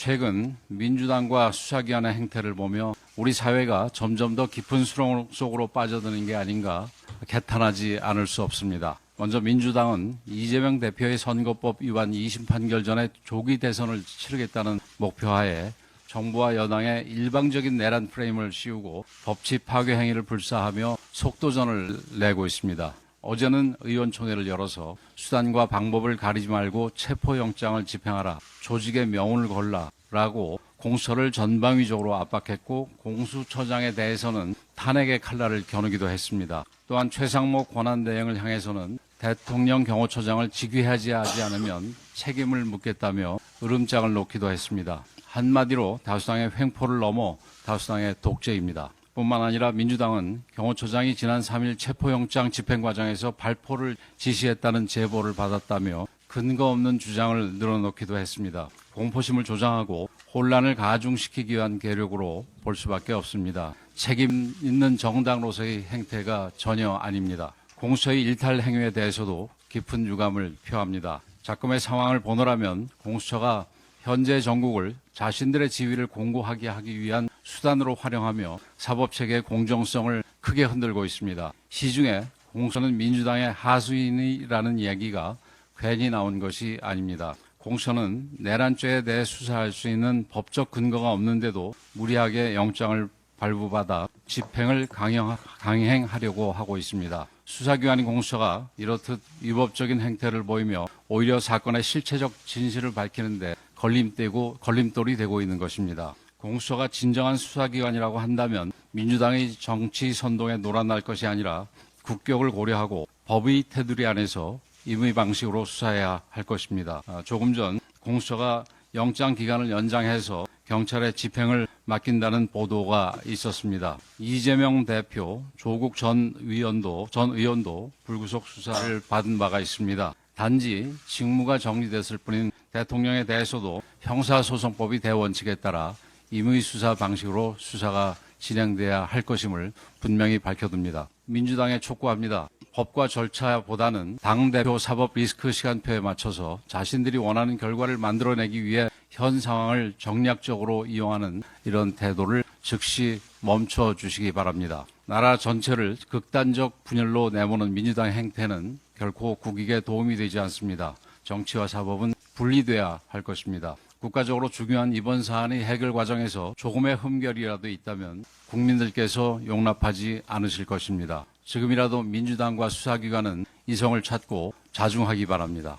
최근 민주당과 수사기관의 행태를 보며 우리 사회가 점점 더 깊은 수렁 속으로 빠져드는 게 아닌가 개탄하지 않을 수 없습니다. 먼저 민주당은 이재명 대표의 선거법 위반 2심 판결 전에 조기 대선을 치르겠다는 목표하에 정부와 여당의 일방적인 내란 프레임을 씌우고 법치 파괴 행위를 불사하며 속도전을 내고 있습니다. 어제는 의원총회를 열어서 수단과 방법을 가리지 말고 체포영장을 집행하라, 조직의 명운을 걸라라고 공수처를 전방위적으로 압박했고 공수처장에 대해서는 탄핵의 칼날을 겨누기도 했습니다. 또한 최상목 권한대행을 향해서는 대통령 경호처장을 직위하지 않으면 책임을 묻겠다며 으름장을 놓기도 했습니다. 한마디로 다수당의 횡포를 넘어 다수당의 독재입니다. 뿐만 아니라 민주당은 경호처장이 지난 3일 체포영장 집행 과정에서 발포를 지시했다는 제보를 받았다며 근거 없는 주장을 늘어놓기도 했습니다. 공포심을 조장하고 혼란을 가중시키기 위한 계략으로 볼 수밖에 없습니다. 책임 있는 정당으로서의 행태가 전혀 아닙니다. 공수처의 일탈 행위에 대해서도 깊은 유감을 표합니다. 작금의 상황을 보노라면 공수처가 현재 정국을 자신들의 지위를 공고하게 하기 위한 수단으로 활용하며 사법체계의 공정성을 크게 흔들고 있습니다. 시중에 공수처는 민주당의 하수인이라는 이야기가 괜히 나온 것이 아닙니다. 공수처는 내란죄에 대해 수사할 수 있는 법적 근거가 없는데도 무리하게 영장을 발부받아 집행을 강행하려고 하고 있습니다. 수사기관인 공수처가 이렇듯 위법적인 행태를 보이며 오히려 사건의 실체적 진실을 밝히는데 걸림돌이 되고 있는 것입니다. 공수처가 진정한 수사기관이라고 한다면 민주당의 정치 선동에 놀아날 것이 아니라 국격을 고려하고 법의 테두리 안에서 임의 방식으로 수사해야 할 것입니다. 조금 전 공수처가 영장 기간을 연장해서 경찰에 집행을 맡긴다는 보도가 있었습니다. 이재명 대표, 조국 전 의원도 불구속 수사를 받은 바가 있습니다. 단지 직무가 정리됐을 뿐인 대통령에 대해서도 형사소송법이 대원칙에 따라 임의 수사 방식으로 수사가 진행돼야 할 것임을 분명히 밝혀둡니다. 민주당에 촉구합니다. 법과 절차보다는 당대표 사법 리스크 시간표에 맞춰서 자신들이 원하는 결과를 만들어내기 위해 현 상황을 정략적으로 이용하는 이런 태도를 즉시 멈춰주시기 바랍니다. 나라 전체를 극단적 분열로 내모는 민주당의 행태는 결코 국익에 도움이 되지 않습니다. 정치와 사법은 분리돼야 할 것입니다. 국가적으로 중요한 이번 사안의 해결 과정에서 조금의 흠결이라도 있다면 국민들께서 용납하지 않으실 것입니다. 지금이라도 민주당과 수사기관은 이성을 찾고 자중하기 바랍니다.